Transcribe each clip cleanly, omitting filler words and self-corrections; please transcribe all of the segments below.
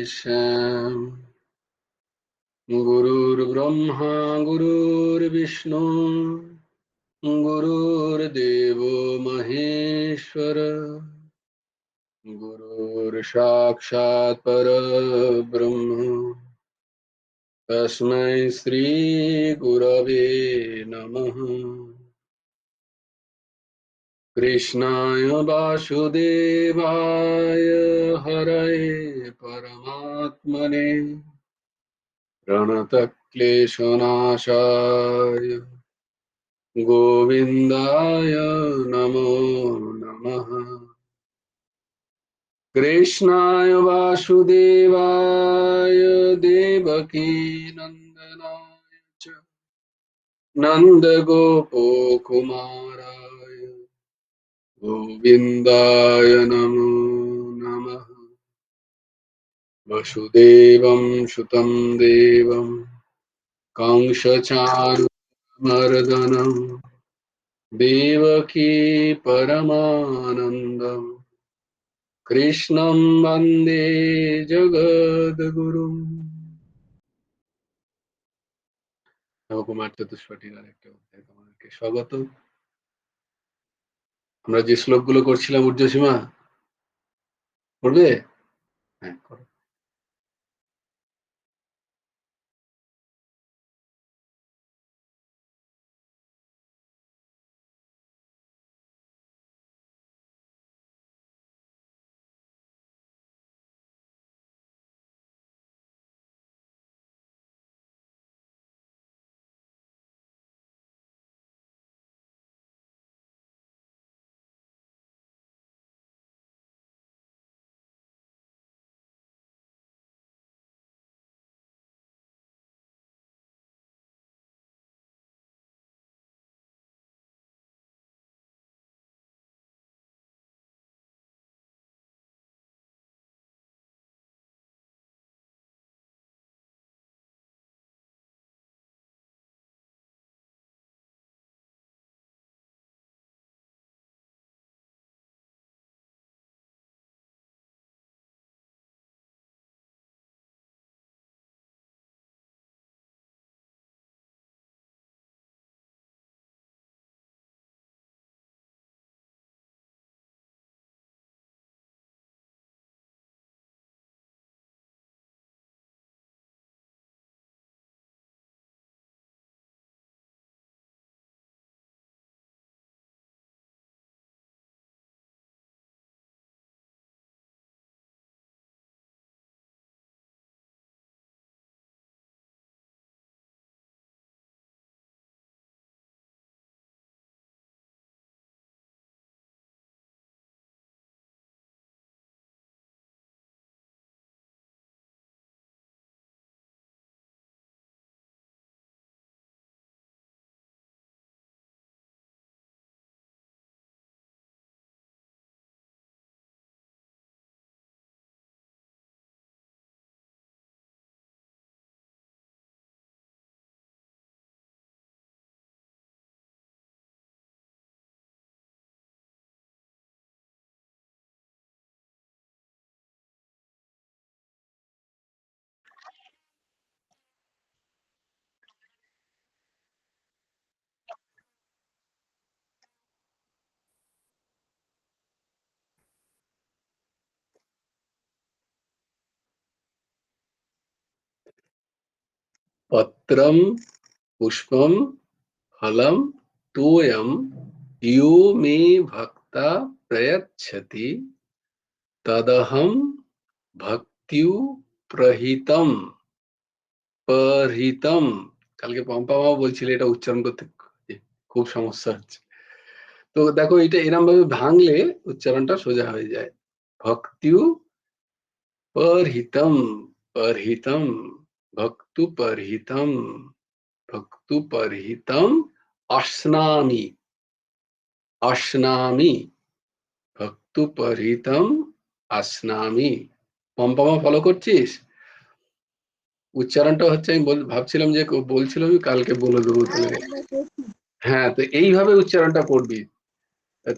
श्याम गुरुर्ब्रह्मा गुरुर्विष्णु गुरुर्देवो महेश्वर गुरुर्साक्षात् परब्रह्म तस्मै श्री गुरवे नमः। कृष्णाय वासुदेवाय हरये परमात्मने प्रणतक्लेशनाशाय गोविन्दाय नमो नमः। कृष्णाय वासुदेवाय देवकी नन्दनाय च नन्दगोपकुमाराय गोविन्दाय नमो नमः। वसुदेवं सुतं देवं कंसचाणूरमर्दनं देवकी परमानन्दं कृष्णं वन्दे जगद्गुरुम्। নবকুমার চতুষ্পটির আরেকটা অধ্যায় তোমাদেরকে স্বাগত। আমরা যে শ্লোকগুলো করছিলাম ঊর্ধ্বসীমা করবে? হ্যাঁ করো। पत्रं पुष्पं फलं तोयं यो मे भक्ता प्रयच्छति तदहं भक्त्यु प्रहितम परहितम। কালকে পম্পা মাও বলছিল এটা উচ্চারণ করতে খুব সমস্যা হচ্ছে। তো দেখো এটা এরকম ভাবে ভাঙলে উচ্চারণটা সোজা হয়ে যায়। ভক্ত্যু परहितम परहितम भक्तु परहितम भक्तु परहितम अश्नामि अश्नामि भक्तु परहितम अश्नामि। পম্পমা ফলো করছিস? উচ্চারণটা হচ্ছে আমি ভাবছিলাম যে বলছিলাম আমি কালকে বলে দেবো তাহলে। হ্যাঁ তো এইভাবে উচ্চারণটা করবি।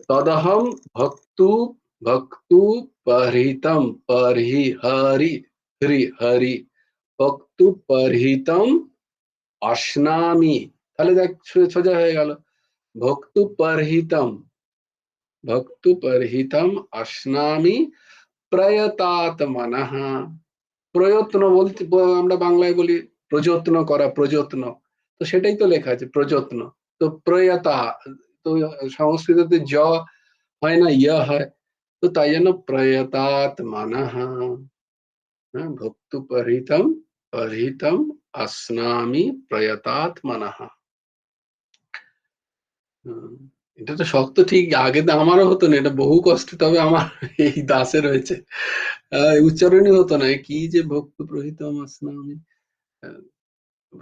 তদহম ভক্তু ভক্তু परहितम परहि हरि হরি হরি ভক্তু পরহিতম অশ্নামি। তাহলে দেখ সোজা হয়ে গেল। ভক্তু পরহিতম, ভক্তু পরহিতম অশ্নামি প্রয়তাত্মনঃ। প্রয়ত্ন বলতে আমরা বাংলায় বলি প্রযত্ন করা, প্রযত্ন। তো সেটাই তো লেখা আছে প্রযত্ন। তো প্রয়তা, তো সংস্কৃততে জ হয় না ইয়া হয়, তো তাই জন্য প্রয়তাত্মনঃ। হ্যাঁ, ভক্তু পরহিতম পরহিতম অশ্নামি প্রয়তাত্মনঃ। হুম, এটা তো শক্ত ঠিক। আগে তো আমারও হতো না, এটা বহু কষ্ট। তবে আমার এই দাসে রয়েছে, উচ্চারণই হতো না। কি যে ভক্তু প্রহিতম অশ্নামি,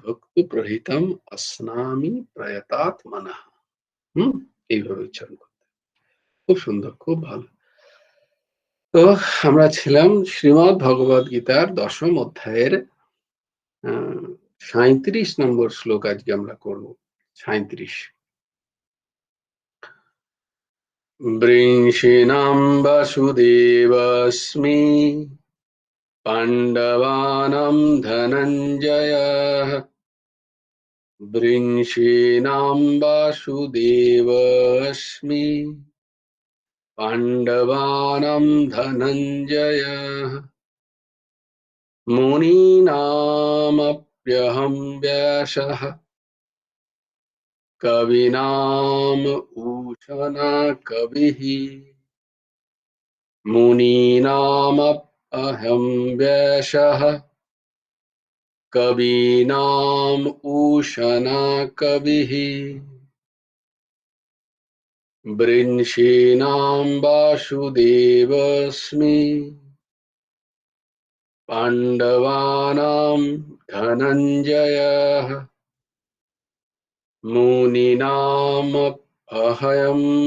ভক্তু প্রহিতম অশ্নামি প্রয়তাত্মনঃ। হুম, এইভাবে উচ্চারণ করতে। খুব সুন্দর, খুব ভালো। তো আমরা ছিলাম শ্রীমদ্ ভগবদ গীতার ১০ম অধ্যায়ের ৩৭ নম্বর শ্লোক আজকে আমরা করব। ৩৭। বৃষীণাং বাসুদেবস্মি পাণ্ডবানাং ধনঞ্জয়ঃ। বৃষীণাং বাসুদেবস্মি পাণ্ডবানাং ধনঞ্জয়ঃ। মুনীনামপ্যহং ব্যাসঃ কবীনাম ঊষনা কবিঃ। মুনীনামপ্যহং ব্যাসঃ কবীনাম ঊষনা কবিঃ। বৃষীণাং বাসুদেবস্মি পাণ্ডবানাং ধনঞ্জয়ঃ। মুনীনামপ্যহং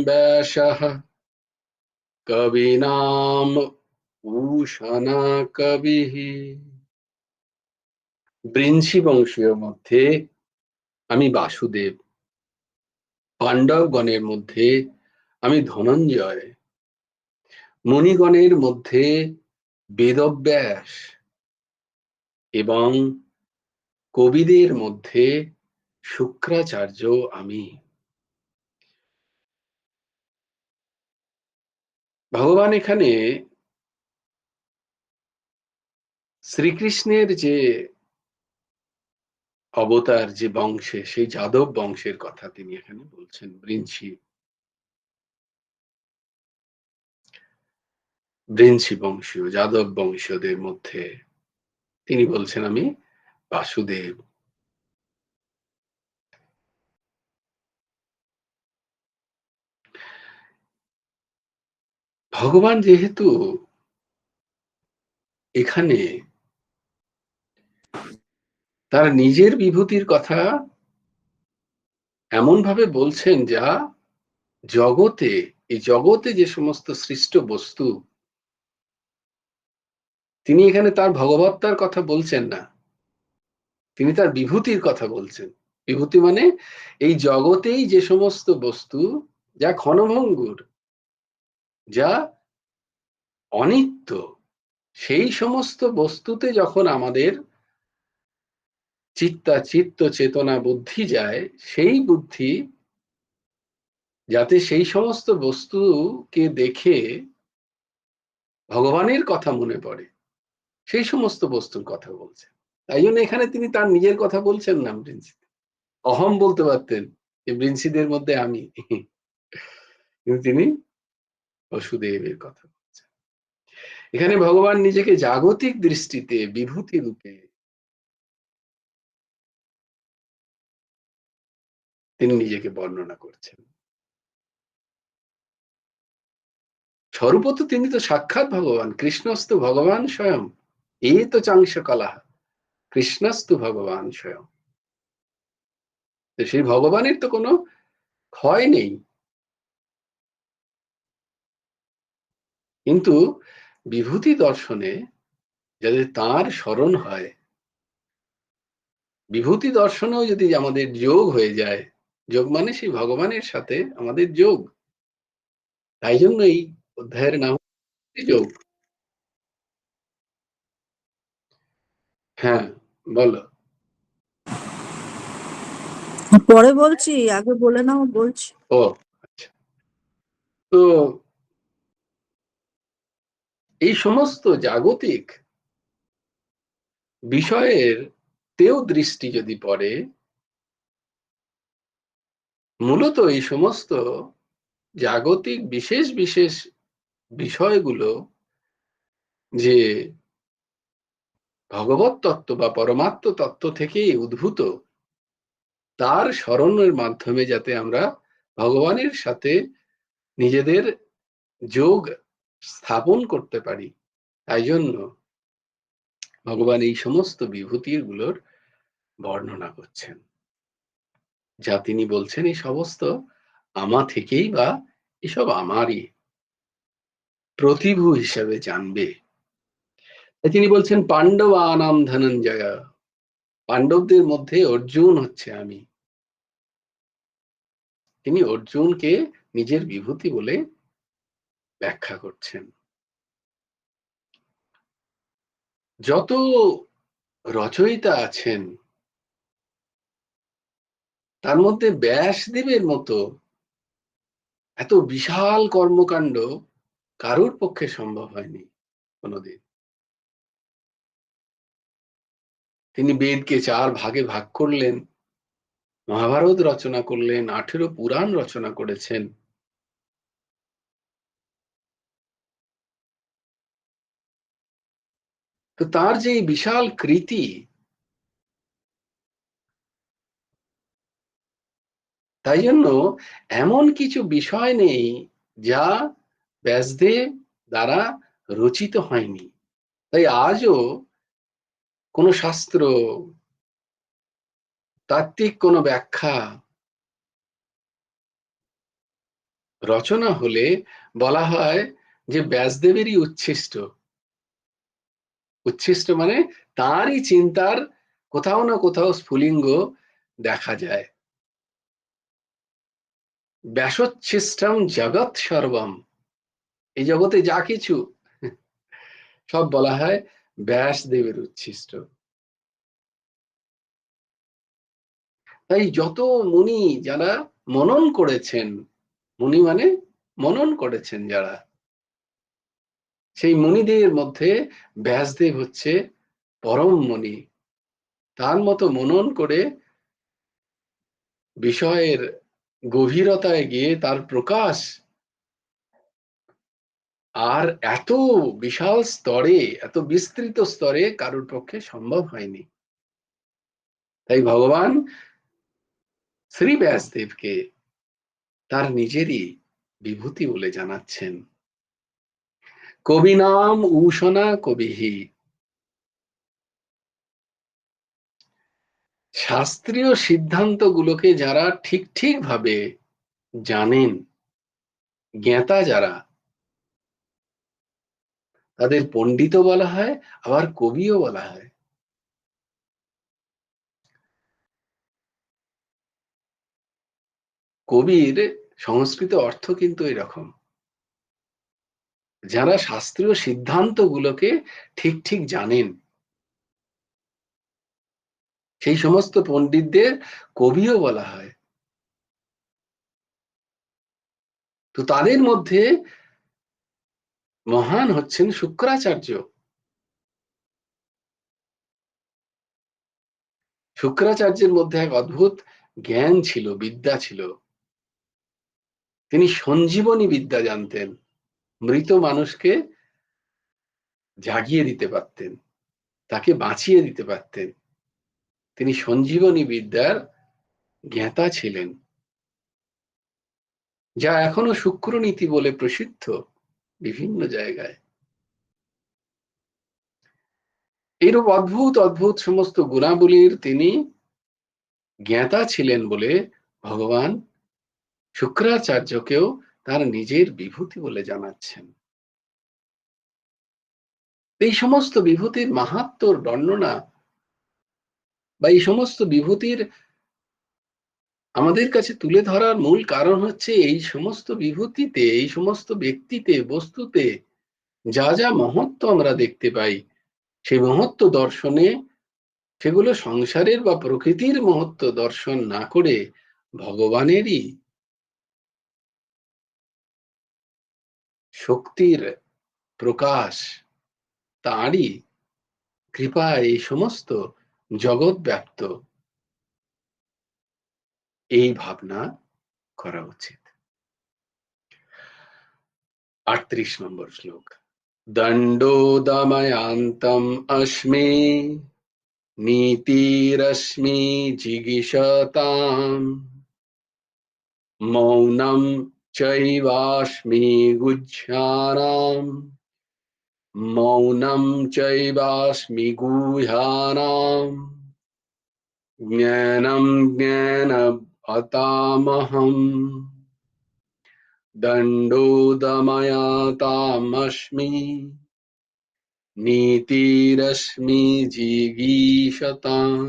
ব্যাসঃ কবীনাম ঊষনা কবিঃ। বৃন্সি বংশীয় মধ্যে আমি বাসুদেব, পাণ্ডবগণের মধ্যে আমি ধনঞ্জয়, মুনিগণের মধ্যে বেদব্যাস এবং কবিদের মধ্যে শুক্রাচার্য আমি। ভগবান এখানে শ্রীকৃষ্ণের যে অবতার, যে বংশে, সেই যাদব বংশের কথা তিনি এখানে বলছেন। বৃন্সি বংশীয়, যাদব বংশীয়দের মধ্যে তিনি বলছেন আমি বাসুদেব। ভগবান যেহেতু এখানে তার নিজের বিভূতির কথা এমন ভাবে বলছেন, যা জগতে, এই জগতে যে সমস্ত সৃষ্ট বস্তু, তিনি এখানে তার ভগবত্তার কথা বলছেন না, তিনি তার বিভূতির কথা বলছেন। বিভূতি মানে এই জগতেই যে সমস্ত বস্তু যা ক্ষণভঙ্গুর, যা অনিত্য, সেই সমস্ত বস্তুতে যখন আমাদের চিত্ত চেতনা বুদ্ধি যায়, সেই বুদ্ধি যাতে সেই সমস্ত বস্তুকে দেখে ভগবানের কথা মনে পড়ে, সেই সমস্ত বস্তুর কথা বলছেন। তাই জন্য এখানে তিনি তার নিজের কথা বলছেন না। বৃন্সি, অহম বলতে পারতেন যে বৃন্সিদের মধ্যে আমি, কিন্তু তিনি বসুদেবের কথা বলছেন। এখানে ভগবান নিজেকে জাগতিক দৃষ্টিতে বিভূতি রূপে তিনি নিজেকে বর্ণনা করছেন। স্বরূপত তিনি তো সাক্ষাৎ ভগবান, কৃষ্ণস্তু ভগবান স্বয়ং। এই তো চাংশ কলা, কৃষ্ণস্তু ভগবান স্বয়ং। তো সেই ভগবানের তো কোনো ক্ষয় নেই। কিন্তু বিভূতি দর্শনে যাদের তাঁর স্মরণ হয়, বিভূতি দর্শনেও যদি আমাদের যোগ হয়ে যায়, যোগ মানে সেই ভগবানের সাথে আমাদের যোগ। তাই জন্য এই অধ্যায়ের নাম যোগ। হ্যাঁ, বলো। পরে বলছি, আগে বলে নাও, বলছি। ও আচ্ছা। তো এই সমস্ত জাগতিক বিষয়ের তেও দৃষ্টি যদি পড়ে, মূলত এই সমস্ত জাগতিক বিশেষ বিশেষ বিষয়গুলো যে ভগবত তত্ত্ব বা পরমাত্ম তত্ত্ব থেকেই উদ্ভূত, তার স্মরণের মাধ্যমে যাতে আমরা ভগবানের সাথে নিজেদের যোগ স্থাপন করতে পারি, তাই জন্য ভগবান এই সমস্ত বিভূতিগুলোর বর্ণনা করছেন, যা তিনি বলছেন এই সমস্ত আমা থেকেই বা এসব আমারই প্রতিভু হিসেবে জানবে। তিনি বলছেন পাণ্ডবানাম ধনঞ্জয়, পাণ্ডবদের মধ্যে অর্জুন হচ্ছে আমি। তিনি অর্জুনকে নিজের বিভূতি বলে ব্যাখ্যা করছেন। যত রচয়িতা আছেন তার মধ্যে ব্যাসদেবের মতো এত বিশাল কর্মকাণ্ড কারোর পক্ষে সম্ভব হয়নি কোনোদিন। তিনি বেদকে 4 ভাগে ভাগ করলেন, মহাভারত রচনা করলেন, 18 পুরাণ রচনা করেছেন। তো তার যে বিশাল কৃতি, তাই জন্য এমন কিছু বিষয় নেই যা ব্যাসদেব দ্বারা রচিত হয়নি। তাই আজও কোন শাস্ত্র, তাত্ত্বিক কোন ব্যাখ্যা রচনা হলে বলা হয় যে ব্যাসদেবেরই উচ্ছিষ্ট। উচ্ছিষ্ট মানে তারই চিন্তার কোথাও না কোথাও স্ফুলিঙ্গ দেখা যায়। ব্যাসোচ্ছিষ্টম জগৎ সর্বম, এই জগতে যা কিছু সব বলা হয় ব্যাসদেবের উচ্ছিষ্ট। তাই যত মুনি যারা মনন করেছেন, মুনি মানে মনন করেছেন যারা, সেই মুনিদের মধ্যে ব্যাসদেব হচ্ছে পরম মুনি। তার মতো মনন করে বিষয়ের গভীরতায় গিয়ে তার প্রকাশ আর এত বিশাল স্তরে, এত বিস্তৃত স্তরে কারোর পক্ষে সম্ভব হয়নি। তাই ভগবান শ্রী ব্যাসদেবকে তার নিজেরই বিভূতি বলে জানাচ্ছেন। কবি নাম উষনা কবিহি, শাস্ত্রীয় সিদ্ধান্তগুলোকে যারা ঠিক ঠিক ভাবে জানেন, জ্ঞাতা যারা, তাদের পণ্ডিতও বলা হয়, আবার কবিও বলা হয়। কবির সংস্কৃত অর্থ কিন্তু এরকম, যারা শাস্ত্রীয় সিদ্ধান্তগুলোকে ঠিক ঠিক জানেন, সেই সমস্ত পণ্ডিতদের কবিও বলা হয়। তো তাদের মধ্যে মহান হচ্ছেন শুক্রাচার্য। শুক্রাচার্যের মধ্যে এক অদ্ভুত জ্ঞান ছিল, বিদ্যা ছিল। তিনি সঞ্জীবনী বিদ্যা জানতেন, মৃত মানুষকে জাগিয়ে দিতে পারতেন, তাকে বাঁচিয়ে দিতে পারতেন। তিনি সঞ্জীবনী বিদ্যার জ্ঞাতা ছিলেন, যা এখনো শুক্রনীতি বলে প্রসিদ্ধ বিভিন্ন জায়গায়। এরূপ অদ্ভুত অদ্ভুত সমস্ত গুণাবলীর তিনি জ্ঞাতা ছিলেন বলে ভগবান শুক্রাচার্যকেও তার নিজের বিভূতি বলে জানাচ্ছেন। এই সমস্ত বিভূতির মাহাত্ম্যর বর্ণনা বা এই সমস্ত বিভূতির আমাদের কাছে তুলে ধরার মূল কারণ হচ্ছে এই সমস্ত বিভূতিতে, এই সমস্ত ব্যক্তিতে, বস্তুতে যা যা মহত্ব আমরা দেখতে পাই, সেই মহত্ব দর্শনে সেগুলো সংসারের বা প্রকৃতির মহত্ব দর্শন না করে ভগবানেরই শক্তির প্রকাশ, তাঁরই কৃপায় এই সমস্ত জগৎ ব্যাপ্ত, এই ভাবনা করা উচিত। ৩৮ নম্বর শ্লোক। দণ্ডো দময়ান্তম অস্মি নীতিরস্মি জিগীষতাম মৌনম চৈবাস্মি গুহ্যানাম মৌনম চৈবাস্মি গুহ্যানাম জ্ঞানম জ্ঞানবতামহম দণ্ডো দময়তামস্মি নীতিরস্মি জিগীষতাম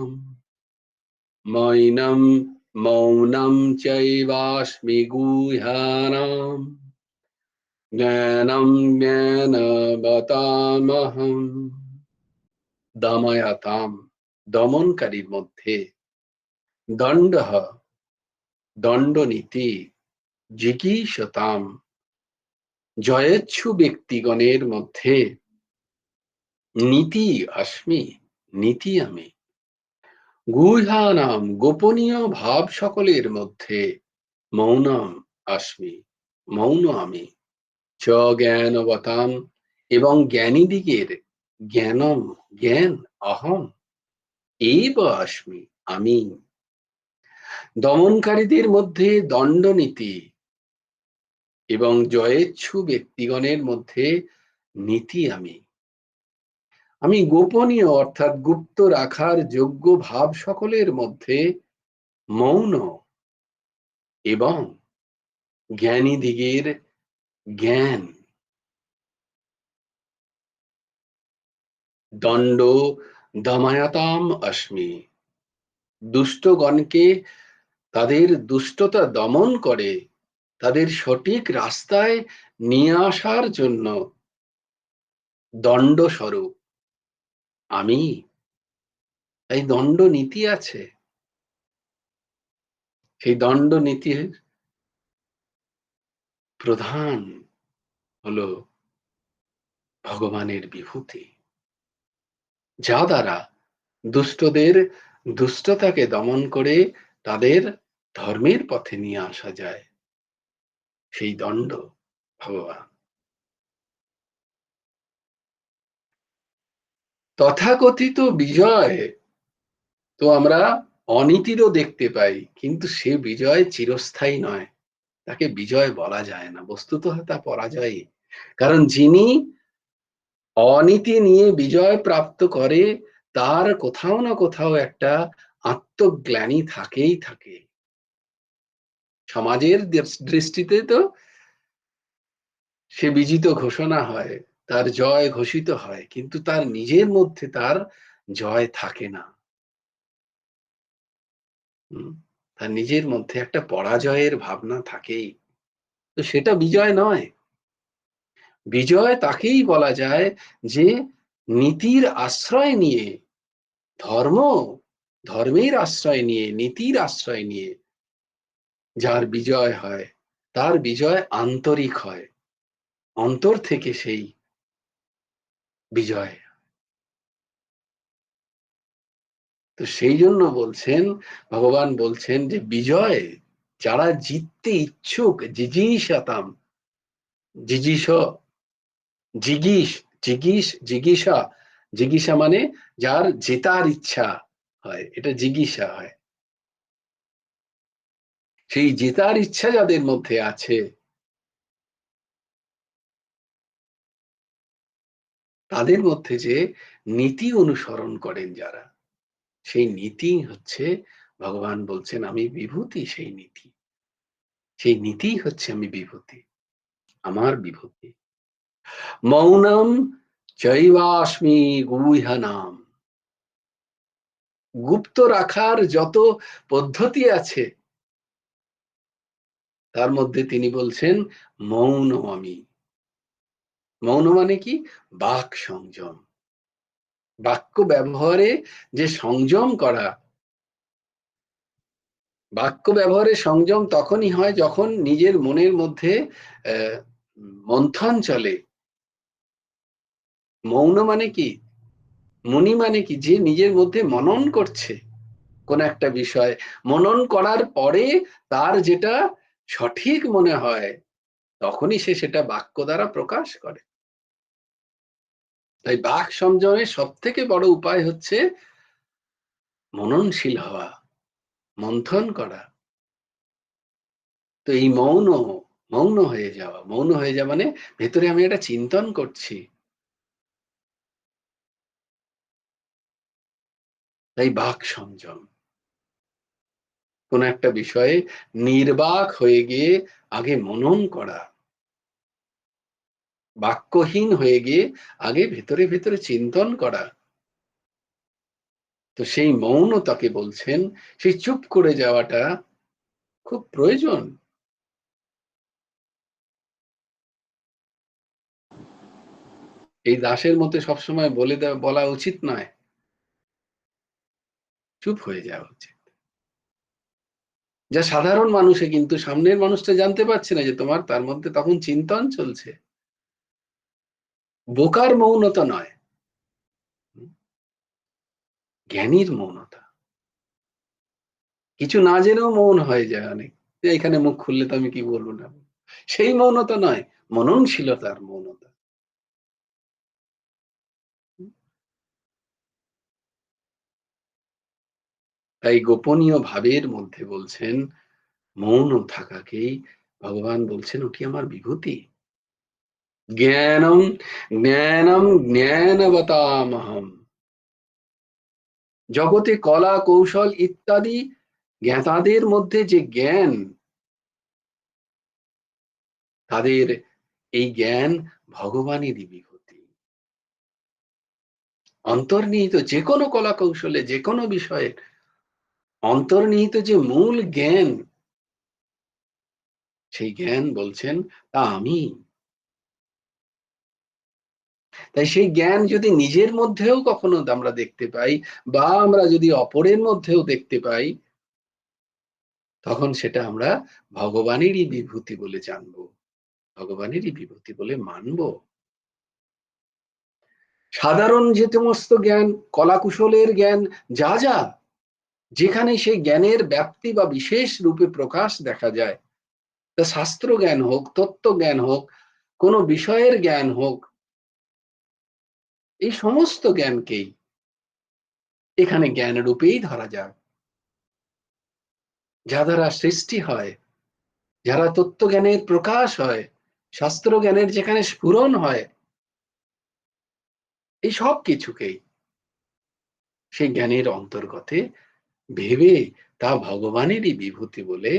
মৌনম চৈবাস্মি গুহ্যানাম জ্ঞানম জ্ঞানবতামহম। দময়তাম, দমনকারীর মধ্যে, দণ্ডঃ, দণ্ডনীতি, জিগীষতাম, জয়েচ্ছু ব্যক্তিগণের মধ্যে, নীতি আস্মি, নীতি আমি, গুহ্যানাম, গোপনীয় ভাব সকলের মধ্যে, মৌনম আস্মি, মৌন আমি, চ জ্ঞানবতাম, এবং জ্ঞানীদিগের জ্ঞানম, জ্ঞান, অহম এব আস্মি, আমি। দমনকারীদের মধ্যে দণ্ডনীতি এবং জয়েচ্ছু ব্যক্তিগণের মধ্যে নীতি আমি। আমি গোপনীয় অর্থাৎ গুপ্ত রাখার যোগ্য ভাব সকলের মধ্যে মৌন এবং জ্ঞানীদিগের জ্ঞান। দণ্ড দময়তাম অস্মি, দুষ্টগণকে তাদের দুষ্টতা দমন করে তাদের সঠিক রাস্তায় নিয়ে আসার জন্য দণ্ড স্বরূপ আমি। এই দণ্ড নীতি আছে, সেই দণ্ড নীতির প্রধান হলো ভগবানের বিভূতি, যা দ্বারা দুষ্টদের দুষ্টতাকে দমন করে তাদের ধর্মের পথে নিয়ে আসা যায়, সেই দণ্ড ভগবান। তথাকথিত বিজয় তো আমরা অনীতিরও দেখতে পাই, কিন্তু সে বিজয় চিরস্থায়ী নয়, তাকে বিজয় বলা যায় না, বস্তুত তা পরাজয়। কারণ যিনি অনীতি নিয়ে বিজয় প্রাপ্ত করে তার কোথাও না কোথাও একটা আত্মগ্লানি থাকেই থাকে। সমাজের দৃষ্টিতে তো সে বিজিত ঘোষণা হয়, তার জয় ঘোষিত হয়, কিন্তু তার নিজের মধ্যে তার জয় থাকে না। তার নিজের মধ্যে একটা পরাজয়ের ভাবনা থাকেই, তো সেটা বিজয় নয়। বিজয় তাকেই বলা যায় যে নীতির আশ্রয় নিয়ে, ধর্ম, ধর্মের আশ্রয় নিয়ে, নীতির আশ্রয় নিয়ে যার বিজয় হয়, তার বিজয় আন্তরিক হয়, অন্তর থেকে সেই বিজয়। তো সেই জন্য বলছেন, ভগবান বলছেন যে বিজয় যারা জিততে ইচ্ছুক, জিগীষাতাম, জিগীষ, জিগীষ, জিগীষা, জিগীষা মানে যার জেতার ইচ্ছা হয়, এটা জিগীষা হয়। সেই জেতার ইচ্ছা যাদের মধ্যে আছে, তাদের মধ্যে যে নীতি অনুসরণ করেন যারা, সেই নীতি হচ্ছে, ভগবান বলছেন আমি বিভূতি, সেই নীতি, সেই নীতি হচ্ছে আমি বিভূতি, আমার বিভূতি। মৌনম চৈবাস্মি গুহ্যানাম, গুপ্ত রাখার যত পদ্ধতি আছে তার মধ্যে তিনি বলছেন মৌন আমি। মৌন মানে কি? বাক সংযম। বাক্য ব্যবহারে যে সংযম করা, বাক্য ব্যবহারে সংযম তখনই হয় যখন নিজের মনের মধ্যে মন্থন চলে। মৌন মানে কি, মুনি মানে কি, যে নিজের মধ্যে মনন করছে কোন একটা বিষয়, মনন করার পরে তার যেটা সঠিক মনে হয় তখনই সে সেটা বাক্য দ্বারা প্রকাশ করে। তাই বাক সংযমের সব থেকে বড় উপায় হচ্ছে মননশীল হওয়া, মন্থন করা। তো এই মৌন, মৌন হয়ে যাওয়া, মৌন হয়ে যাওয়া মানে ভেতরে আমি এটা চিন্তন করছি। তাই বাক সংযম, কোন একটা বিষয়ে নির্বাক হয়ে গিয়ে আগে মনন করা, বাক্যহীন হয়ে গিয়ে আগে ভেতরে ভেতরে চিন্তন করা। তো সেই মৌনতাকে বলছেন, সেই চুপ করে যাওয়াটা খুব প্রয়োজন। এই দাসের মতে সবসময় বলা উচিত নয়, চুপ হয়ে যাওয়া উচিত। যা সাধারণ মানুষে, কিন্তু সামনের মানুষটা জানতে পারছে না যে তোমার তার মধ্যে তখন চিন্তন চলছে। বোকার মৌনতা নয়, জ্ঞানীর মৌনতা। কিছু না জেনেও মৌন হয়ে যায় অনেক, যে এখানে মুখ খুললে তো আমি কি বলবো না, সেই মৌনতা নয়, মননশীলতার মৌনতা। তাই গোপনীয় ভাবের মধ্যে বলছেন মৌন থাকাকেই ভগবান বলছেন ওটি আমার বিভূতি। জ্ঞানম জ্ঞানম জ্ঞানবতামহম। জগতে কলা কৌশল ইত্যাদি জ্ঞাতাদের মধ্যে যে জ্ঞান, তাদের এই জ্ঞান ভগবানেরই বিভূতি। অন্তর্নিহিত যে কোনো কলা কৌশলে, যে কোনো বিষয়ে অন্তর্নিহিত যে মূল জ্ঞান, সেই জ্ঞান বলছেন তা আমি। তাই সেই জ্ঞান যদি নিজের মধ্যেও কখনো আমরা দেখতে পাই, বা আমরা যদি অপরের মধ্যেও দেখতে পাই, তখন সেটা আমরা ভগবানেরই বিভূতি বলে জানবো, ভগবানেরই বিভূতি বলে মানব। সাধারণ যে সমস্ত জ্ঞান, কলাকুশলের জ্ঞান, যা যা যেখানে সেই জ্ঞানের ব্যাপ্তি বা বিশেষ রূপে প্রকাশ দেখা যায়, তা শাস্ত্র জ্ঞান হোক, তত্ত্ব জ্ঞান হোক, কোনো বিষয়ের জ্ঞান হোক, এই সমস্ত জ্ঞানকেই এখানে জ্ঞান রূপেই ধরা যায়। যা দ্বারা সৃষ্টি হয়, যারা তত্ত্বজ্ঞানের প্রকাশ হয়, শাস্ত্র জ্ঞানের যেখানে স্ফুরণ হয়, এই সব কিছুকেই সেই জ্ঞানের অন্তর্গতে ভেবে তা ভগবানেরই বিভূতি বলে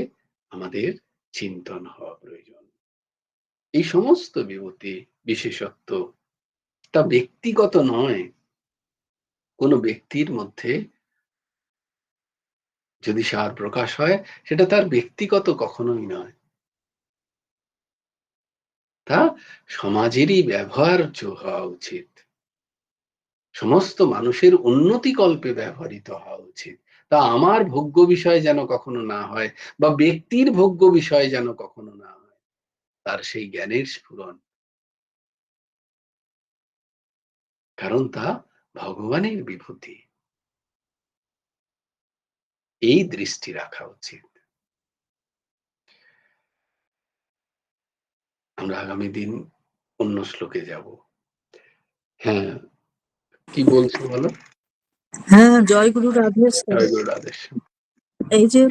আমাদের চিন্তন হওয়া প্রয়োজন। এই সমস্ত বিভূতি, বিশেষত্ব, তা ব্যক্তিগত নয়। কোনো ব্যক্তির মধ্যে যদি সার প্রকাশ হয়, সেটা তার ব্যক্তিগত কখনোই নয়, তা সমাজেরই ব্যবহার্য হওয়া উচিত, সমস্ত মানুষের উন্নতি কল্পে ব্যবহৃত হওয়া উচিত। তা আমার ভোগ্য বিষয় যেন কখনো না হয়, বা ব্যক্তির ভোগ্য বিষয় যেন কখনো না হয়, তার সেই জ্ঞানের স্ফুরণ, কারণ তা ভগবানের বিভূতি। এই দৃষ্টি রাখা উচিত। আমরা আগামী দিন অন্য শ্লোকে যাব। হ্যাঁ, কি বলছো বলো। হ্যাঁ, জয় গুরু রাধেশ্বর। জয় গুরু রাধেশ। এই যে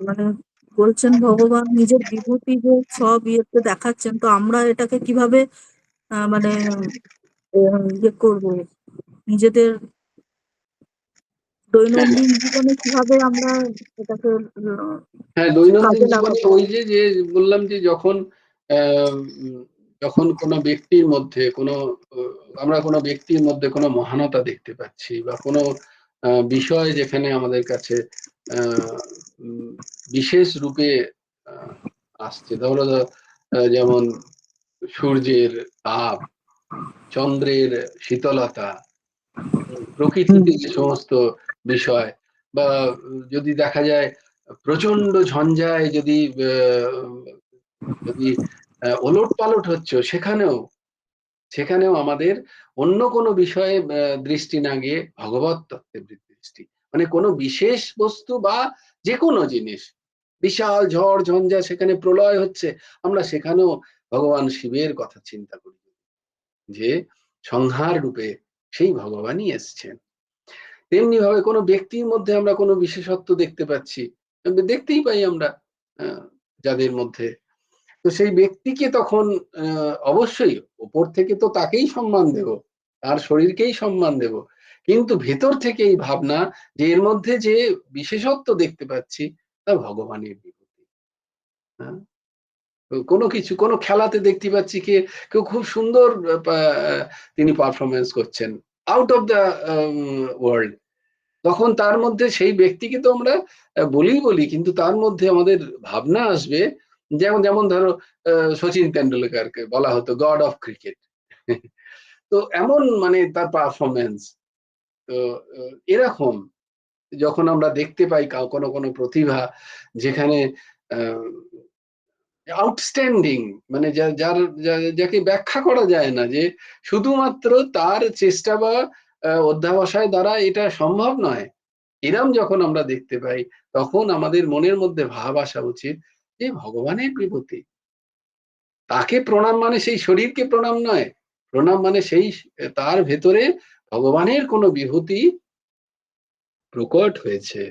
মানে বলছেন ভগবান নিজের বিভূতি যে সব ইয়েতে দেখাচ্ছেন, তো আমরা এটাকে কিভাবে মানে ইয়ে করবো, নিজেদের হ্যাঁ, দৈনন্দিন জীবনে কিভাবে আমরা এটাকে হ্যাঁ, দৈনন্দিন কাজে জীবনে লাগাবো? ওই যে যে বললাম যে যখন যখন কোনো ব্যক্তির মধ্যে কোনো আমরা কোনো ব্যক্তির মধ্যে কোনো মহানতা দেখতে পাচ্ছি, বা কোনো বিষয় যেখানে আমাদের কাছে আহ, উম, বিশেষ রূপে আহ, আসছে, ধরো যেমন সূর্যের তাপ, চন্দ্রের শীতলতা, হুম। প্রকৃতিতে যে সমস্ত বিষয়, বা যদি দেখা যায় প্রচন্ড ঝঞ্ঝায় যদি যদি ওলট পালট হচ্ছে, সেখানেও আমাদের অন্য কোনো বিষয়ে দৃষ্টি না গিয়ে ভগবত তত্ত্বের দৃষ্টি, মানে কোনো বিশেষ বস্তু বা যে কোনো জিনিস, বিশাল ঝড় ঝঞ্ঝা সেখানে প্রলয় হচ্ছে, আমরা সেখানেও ভগবান শিবের কথা চিন্তা করি, যে সংহার রূপে সেই ভগবানই এসছেন। তেমনি ভাবে কোনো ব্যক্তির মধ্যে আমরা কোনো বিশেষত্ব দেখতে পাচ্ছি, দেখতেই পাই আমরা আহ, যাদের মধ্যে, তো সেই ব্যক্তিকে তখন অবশ্যই উপর থেকে তো তাকেই সম্মান দেব, তার শরীরকেই সম্মান দেব, কিন্তু ভেতর থেকে এই ভাবনা যে এর মধ্যে যে বিশেষত্ব দেখতে পাচ্ছি তা ভগবানের বিভূতি। হ্যাঁ, তো কোনো কিছু কোনো খেলাতে দেখতে পাচ্ছি কেউ খুব সুন্দর তিনি পারফরমেন্স করছেন, আউট অফ দ্য ওয়ার্ল্ড, তখন তার মধ্যে সেই ব্যক্তিকে তো আমরা বলি, কিন্তু তার মধ্যে আমাদের ভাবনা আসবে, যেমন যেমন ধরো সচিন তেন্ডুলকারকে বলা হতো গড অফ ক্রিকেট। তো এমন মানে তার পারফরমেন্স, তো এরকম যখন আমরা দেখতে পাই কোনো কোনো প্রতিভা যেখানে আউটস্ট্যান্ডিং, মানে যাকে ব্যাখ্যা করা যায় না, যে শুধুমাত্র তার চেষ্টা বা অধ্যবসায় দ্বারা এটা সম্ভব নয়, এরম যখন আমরা দেখতে পাই, তখন আমাদের মনের মধ্যে ভাব আসা উচিত যে ভগবানের বিভূতি, তাকে প্রণাম মানে সেই শরীরকে প্রণাম নয়, প্রণাম মানে সেই তার ভেতরে ভগবানের কোনো বিভূতি প্রকট হয়েছে।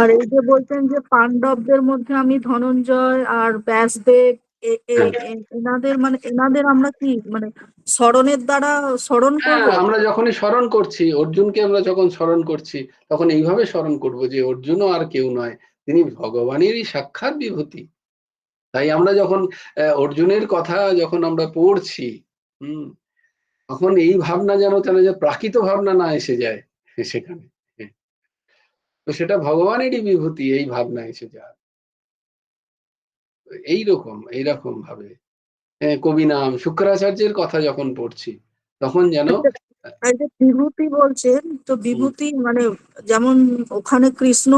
আর এই যে বলছেন যে পাণ্ডবদের মধ্যে আমি ধনঞ্জয় আর ব্যাসদেব হ্যাঁ, এনাদের আমরা কি মানে স্মরণের দ্বারা স্মরণ করব? হ্যাঁ, আমরা যখনই স্মরণ করছি অর্জুনকে, আমরা যখন স্মরণ করছি তখন এইভাবে স্মরণ করব যে অর্জুনও আর কেউ নয়, তিনি ভগবানেরই সাক্ষাৎ বিভূতি। তাই আমরা যখন অর্জুনের কথা যখন আমরা পড়ছি, হুম, তখন এই ভাবনা যেন যে প্রাকৃত ভাবনা না এসে যায় সেখানে। তো সেটা ভগবানেরই বিভূতি, এই ভাবনা এসে যায়। এইরকম ভাবে কবি নাম শুক্রাচার্যের কথা যখন পড়ছি, তখন যেন আচ্ছা, এই যে বিভূতি বলছেন, তো হুম, বিভূতি মানে যেমন ওখানে কৃষ্ণ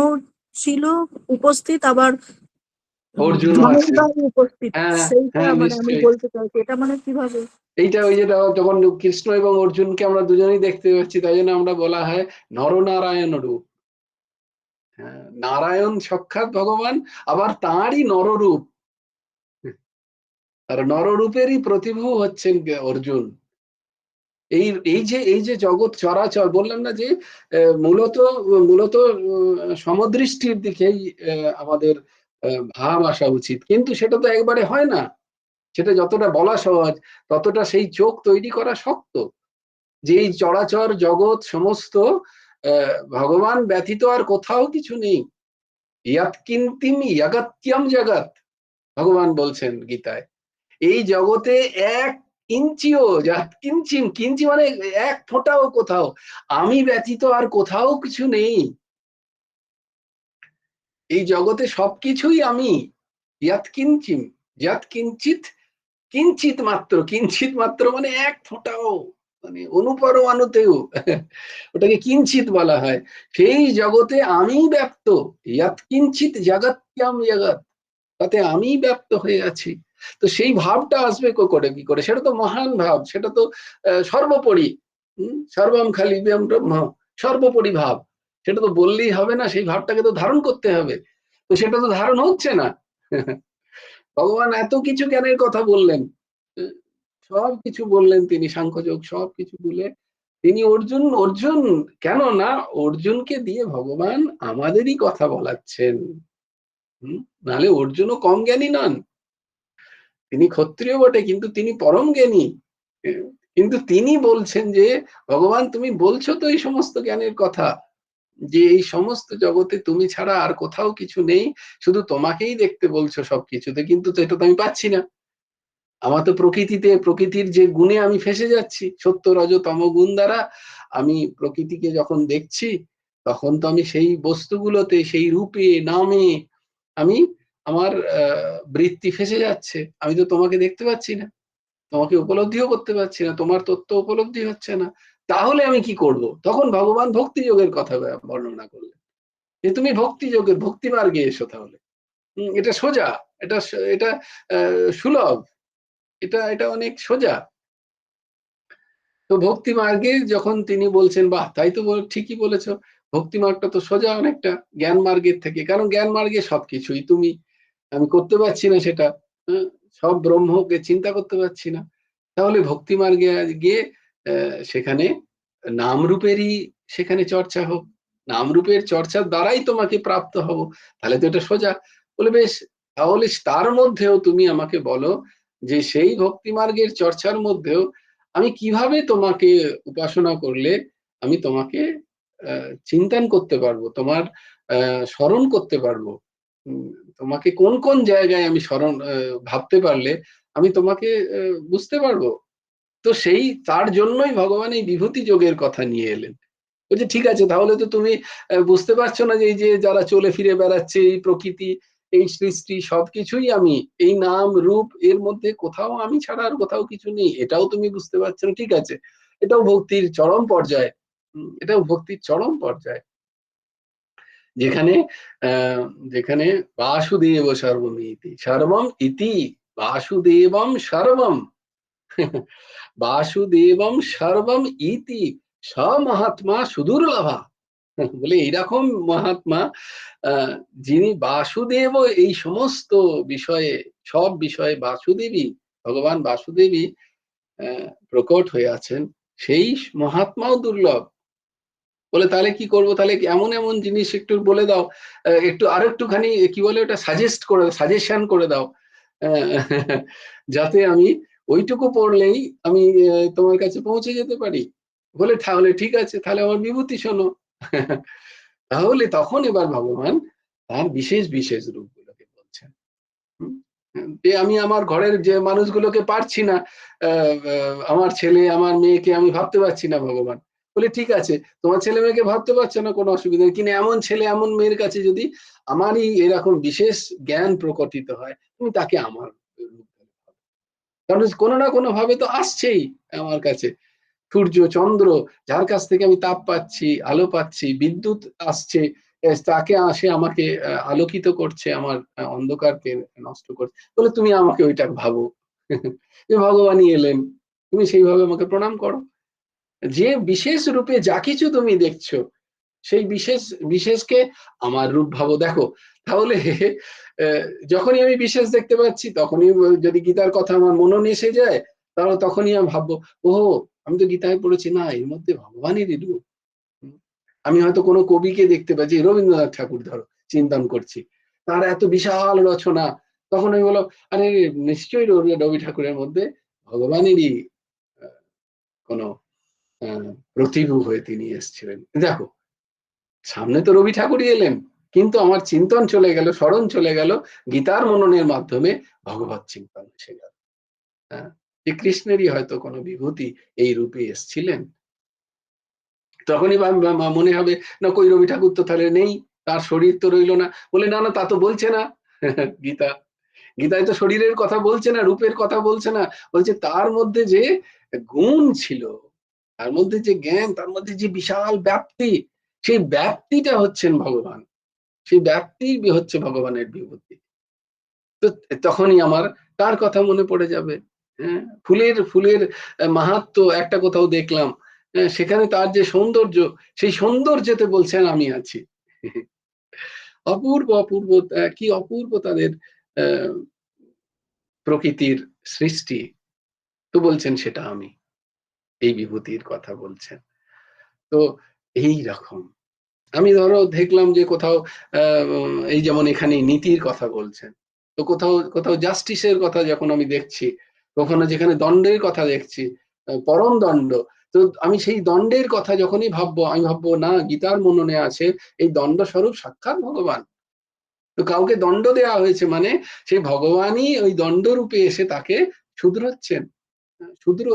ছিল উপস্থিত, আবার অর্জুনও আছেন। ধনঞ্জয় উপস্থিত, হ্যাঁ, সেইটা হ্যাঁ, মানে আমি নিশ্চয়ই। বলতে চাইছি এটা মানে কিভাবে? এইটা ওই যে যখন কৃষ্ণ এবং অর্জুনকে আমরা দুজনেই দেখতে পাচ্ছি, তাই জন্য আমরা বলা হয় নরনারায়ণ রূপ। হ্যাঁ, নারায়ণ সাক্ষাৎ ভগবান, আবার তাঁরই নররূপ, আর নররূপেরই প্রতিভু হচ্ছেন অর্জুন। এই এই যে জগৎ চরাচর বললাম না, যে মূলত মূলত সমদৃষ্টির দিকেই আমাদের ভাব আসা উচিত, কিন্তু সেটা তো একবারে হয় না, সেটা যতটা বলা সহজ ততটা সেই চোখ তৈরি করা শক্ত, যে এই চরাচর জগৎ সমস্ত ভগবান ব্যতীত আর কোথাও কিছু নেই, ইয়াৎ কিন্তিম ইয়াগাত্যম জগৎ, ভগবান বলছেন গীতায়, এই জগতে এক ইঞ্চিও, কিঞ্চিন, কিঞ্চি মানে এক ফোঁটাও কোথাও আমি ব্যতীত আর কোথাও কিছু নেই, এই জগতে সবকিছুই আমি, ইয়াৎ কিঞ্চিম, ইয়াৎ কিঞ্চিত, কিঞ্চিত মাত্র মানে এক ফোঁটাও, মানে অনুপরমাণুতেও ওটাকে কিঞ্চিত বলা হয়, সেই জগতে আমি ব্যক্ত, ইয়াৎ কিঞ্চিত জগত্যাম জগৎ, তাতে আমি ব্যক্ত হয়ে আছি। তো সেই ভাবটা আসবে কি করে, সেটা তো মহান ভাব, সেটা তো সর্বোপরি, সর্বম খালি ব্রহ্ম, সর্বোপরি ভাব, সেটা তো বললেই হবে না, সেই ভাবটাকে তো ধারণ করতে হবে, তো সেটা তো ধারণ হচ্ছে না। ভগবান এত কিছু জ্ঞানের কথা বললেন, সব কিছু বললেন তিনি, সাংখ্যযোগ সব কিছু বলে তিনি অর্জুন কেন না, অর্জুনকে দিয়ে ভগবান আমাদেরই কথা বলাচ্ছেন। নাহলে অর্জুনও কম জ্ঞানী নন, তিনি ক্ষত্রিয় বটে কিন্তু তিনি পরম জ্ঞানী। কিন্তু তিনি বলছেন যে ভগবান তুমি বলছো তো এই সমস্ত জ্ঞানের কথা, যে এই সমস্ত জগতে তুমি ছাড়া আর কোথাও কিছু নেই, শুধু তোমাকেই দেখতে বলছো সবকিছুতে, কিন্তু তো এটা তো আমি পাচ্ছি না, আমার তো প্রকৃতির যে গুণে আমি ফেসে যাচ্ছি, সত্য রজ তম গুণ দ্বারা আমি প্রকৃতিকে যখন দেখছি, তখন তো আমি সেই বস্তুগুলোতে, সেই রূপে নামে আমি আমার বৃত্তি ফেসে যাচ্ছে, আমি তো তোমাকে দেখতে পাচ্ছি না, তোমাকে উপলব্ধিও করতে পারছি না, তোমার তত্ত্ব উপলব্ধি হচ্ছে না, তাহলে আমি কি করব? তখন ভগবান ভক্তি যোগের কথা বর্ণনা করলেন যে তুমি ভক্তি যোগের ভক্তি মার্গে এসো তাহলে। এটা সোজা, এটা সুলভ, এটা এটা অনেক সোজা। তো ভক্তি মার্গে যখন তিনি বলছেন, বাহ তাই তো ঠিকই বলেছো, ভক্তি মার্গটা তো সোজা অনেকটা জ্ঞান মার্গের থেকে, কারণ জ্ঞান মার্গে সবকিছুই তুমি, আমি করতে পারছি না সেটা, সব ব্রহ্মকে চিন্তা করতে পারছি না। তাহলে ভক্তি মার্গে গিয়ে সেখানে নামরূপেরই সেখানে চর্চা হোক, নামরূপের চর্চার দ্বারাই তোমাকে প্রাপ্ত হব, তাহলে তো এটা সোজা। বলে বেশ, তাহলে তার মধ্যেও তুমি আমাকে বলো যে সেই ভক্তি মার্গের চর্চার মধ্যেও আমি কিভাবে তোমাকে উপাসনা করলে আমি তোমাকে চিন্তন করতে পারবো, তোমার স্মরণ করতে পারবো, তোমাকে কোন কোন জায়গায় আমি স্মরণ ভাবতে পারলে আমি তোমাকে বুঝতে পারবো। তো সেই তার জন্যই ভগবান এই বিভূতি যোগের কথা নিয়ে এলেন। বলছে ঠিক আছে, তাহলে তো তুমি বুঝতে পারছো না যে এই যে যারা চলে ফিরে বেড়াচ্ছে, এই প্রকৃতি, এই সৃষ্টি সবকিছুই আমি, এই নাম রূপ এর মধ্যে কোথাও আমি ছাড়া আর কোথাও কিছু নেই, এটাও তুমি বুঝতে পারছো না। ঠিক আছে, এটাও ভক্তির চরম পর্যায়ে, এটাও ভক্তির চরম পর্যায়ে, যেখানে আহ যেখানে বাসুদেব সর্বম ইতি সর্বম ইতি, বাসুদেবম সর্বম বাসুদেবম সর্বম ইতি স মহাত্মা সুদুর্লভা। বলে এইরকম মহাত্মা যিনি বাসুদেব, এই সমস্ত বিষয়ে, সব বিষয়ে বাসুদেবী, ভগবান বাসুদেবী প্রকট হয়ে আছেন, সেই মহাত্মাও দুর্লভ। বলে তাহলে কি করব, তাহলে এমন এমন জিনিস একটু বলে দাও, একটু আরো একটুখানি কি বলে ওটা সাজেস্ট করে, সাজেশন করে দাও, যাতে আমি ওইটুকু পড়লেই আমি তোমার কাছে পৌঁছে যেতে পারি। বলে তাহলে ঠিক আছে, তাহলে আমার বিভূতি শোনো। তাহলে তখন এবার ভগবান তার বিশেষ বিশেষ রূপগুলোকে বলছেন। যে আমি আমার ঘরের যে মানুষগুলোকে পারছি না, আমার ছেলে আমার মেয়েকে আমি ভাবতে পারছি না ভগবান। বলে ঠিক আছে, তোমার ছেলে মেয়েকে ভাবতে পারছো না, কোনো অসুবিধা নেই, কিন্তু এমন ছেলে এমন মেয়ের কাছে যদি আমারই এরকম বিশেষ জ্ঞান প্রকটিত হয়, তুমি তাকে আমার রূপ বলে ভাবো। কারণ কোনো না কোনো ভাবে তো আসছেই আমার কাছে, সূর্য চন্দ্র, যার কাছ থেকে আমি তাপ পাচ্ছি, আলো পাচ্ছি, বিদ্যুৎ আসছে, তাকে আসে আমাকে আলোকিত করছে, আমার অন্ধকারকে নষ্ট করছে। বলে তুমি আমাকে ওইটা ভাবো, যে ভগবানই এলেন, তুমি সেইভাবে আমাকে প্রণাম করো, যে বিশেষ রূপে যা কিছু তুমি দেখছো সেই বিশেষ বিশেষকে আমার রূপ ভাবো, দেখো। তাহলে যখনই আমি বিশেষ দেখতে পাচ্ছি, তখনই যদি গীতার কথা আমার মননে এসে যায়, তাহলে তখনই আমি ভাববো, ও আমি তো গীতায় পড়েছি না, এর মধ্যে ভগবানেরই রূপ। আমি হয়তো কোনো কবিকে দেখতে পাচ্ছি, রবীন্দ্রনাথ ঠাকুর ধরো চিন্তন করছি, তার এত বিশাল রচনা, তখন আমি বলো, আরে নিশ্চয়ই রবি ঠাকুরের মধ্যে ভগবানেরই কোনো প্রতিভু হয়ে তিনি এসেছিলেন। দেখো, সামনে তো রবি ঠাকুরই এলেন, কিন্তু আমার চিন্তন চলে গেল, স্মরণ চলে গেল গীতার মননের মাধ্যমে ভগবত চিন্তন এসে গেল। যে কৃষ্ণেরই হয়তো কোনো বিভূতি এই রূপে এসছিলেন। তখনই মনে হবে, না কই রবি ঠাকুর তো তাহলে নেই, তার শরীর তো রইল না। বলে না না, তা তো বলছে না গীতা, গীতায় তো শরীরের কথা বলছে না, রূপের কথা বলছে না, বলছে তার মধ্যে যে গুণ ছিল, তার মধ্যে যে জ্ঞান, তার মধ্যে যে বিশাল ব্যাপ্তি, সেই ব্যাপ্তিটা হচ্ছেন ভগবান, সেই ব্যাপ্তি হচ্ছে ভগবানের বিভূতি। তো তখনই আমার তার কথা মনে পড়ে যাবে। হ্যাঁ, ফুলের ফুলের মাহাত্ম্য একটা কোথাও দেখলাম, সেখানে তার যে সৌন্দর্য, সেই সৌন্দর্যতে বলছেন আমি আছি। অপূর্ব অপূর্ব, কি অপূর্ব তাদের আহ প্রকৃতির সৃষ্টি, তো বলছেন সেটা আমি, এই বিভূতির কথা বলছেন। তো এই রকম আমি ধরো দেখলাম যে কোথাও এই যেমন এখানে নীতির কথা বলছেন, তো কোথাও কোথাও জাস্টিসের কথা যখন আমি দেখছি, কখনো যেখানে দণ্ডের কথা দেখছি, পরম দণ্ড, তো আমি সেই দণ্ডের কথা যখনই ভাববো, আমি ভাববো না, গীতার মননে আছে এই দণ্ড স্বরূপ সাক্ষাৎ ভগবান। তো কাউকে দণ্ড দেওয়া হয়েছে মানে সেই ভগবানই ওই দণ্ড রূপে এসে তাকে শুধরাচ্ছেন, শুদ্র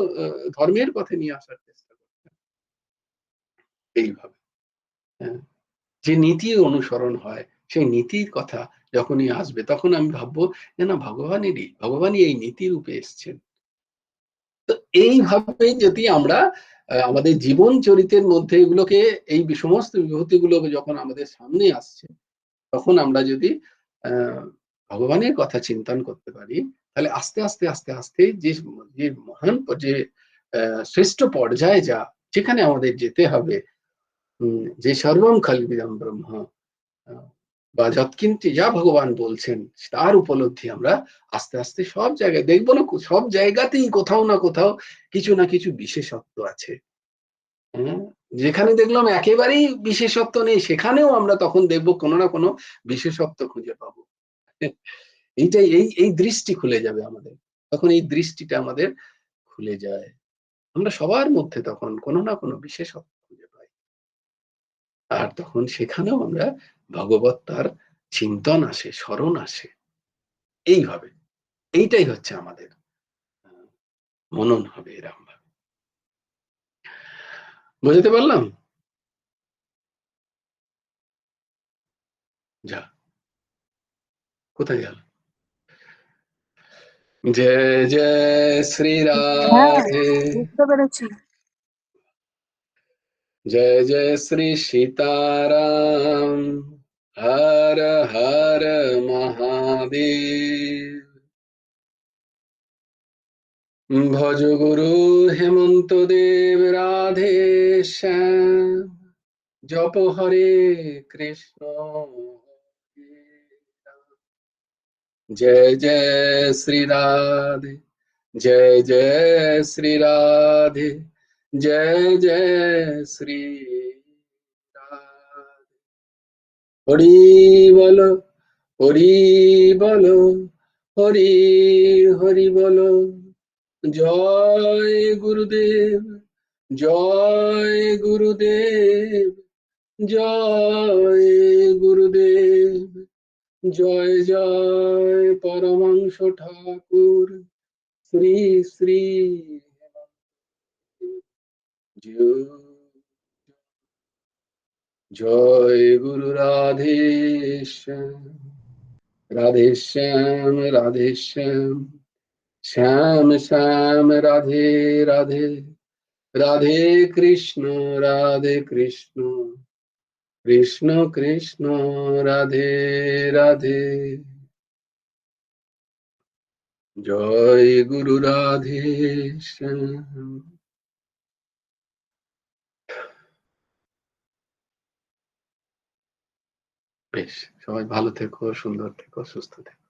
ধর্মের পথে নিয়ে আসার চেষ্টা করছেন এইভাবে। হ্যাঁ, যে নীতি অনুসরণ হয়, সেই নীতির কথা যখনই আসবে, তখন আমি ভাববো যে না, ভগবানই এই নীতি রূপে এসছেন। তো এইভাবে যদি আমরা আমাদের জীবন চরিতের মধ্যে এগুলোকে, এই সমস্ত বিভূতিগুলো যখন আমাদের সামনে আসছে, তখন আমরা যদি ভগবানের কথা চিন্তন করতে পারি, তাহলে আস্তে আস্তে আস্তে আস্তে যে যে মহান যে শ্রেষ্ঠ পর্যায়ে যেখানে আমাদের যেতে হবে, যে সর্বম খলবিদম ব্রহ্ম, বা যৎকিঞ্চিৎ যা ভগবান বলছেন তার উপলব্ধি আমরা আস্তে আস্তে সব জায়গায় দেখবো না, সব জায়গাতেই কোথাও না কোথাও কিছু না কিছু বিশেষত্ব আছে। হ্যাঁ, যেখানে দেখলাম একেবারেই বিশেষত্ব নেই, সেখানেও আমরা তখন দেখবো কোনো না কোনো বিশেষত্ব খুঁজে পাবো। এইটাই, এই দৃষ্টি খুলে যাবে আমাদের, তখন এই দৃষ্টিটা আমাদের খুলে যায়। আমরা সবার মধ্যে তখন কোনো না কোনো বিশেষত্ব খুঁজে পাই। আর তখন সেখানেও আমরা ভগবত তার চিন্তন আসে, স্মরণ আসে। এইভাবে, এইটাই হচ্ছে আমাদের মনন হবে এরকম ভাবে। বুঝতে পারলাম? যা, কোথায় গেল? জয় জয় শ্রী হ্যাঁ, রাধে, বুঝতে পেরেছি। जय जय श्री सीताराम, हर हर महादेव। भज गुरु हेमंत देव राधे श्याम, जप हरे कृष्ण हरे राम। जय जय श्री राधे, जय जय श्री राधे, जय जय श्री राधे। হরি বলো, হরি বলো, হরি হরি বলো। জয় গুরুদেব, জয় গুরুদেব, জয় গুরুদেব। জয় জয় পরমাংশ ঠাকুর শ্রী শ্রী জয় গুরু রাধে শ্যাম, রাধে শ্যাম, রাধে শ্যাম, শ্যাম শ্যাম রাধে রাধে, রাধে কৃষ্ণ, রাধে কৃষ্ণ, কৃষ্ণ কৃষ্ণ, রাধে রাধে। জয় গুরু রাধে শ্যাম। বেশ, সবাই ভালো থেকো, সুন্দর থেকো, সুস্থ থেকো।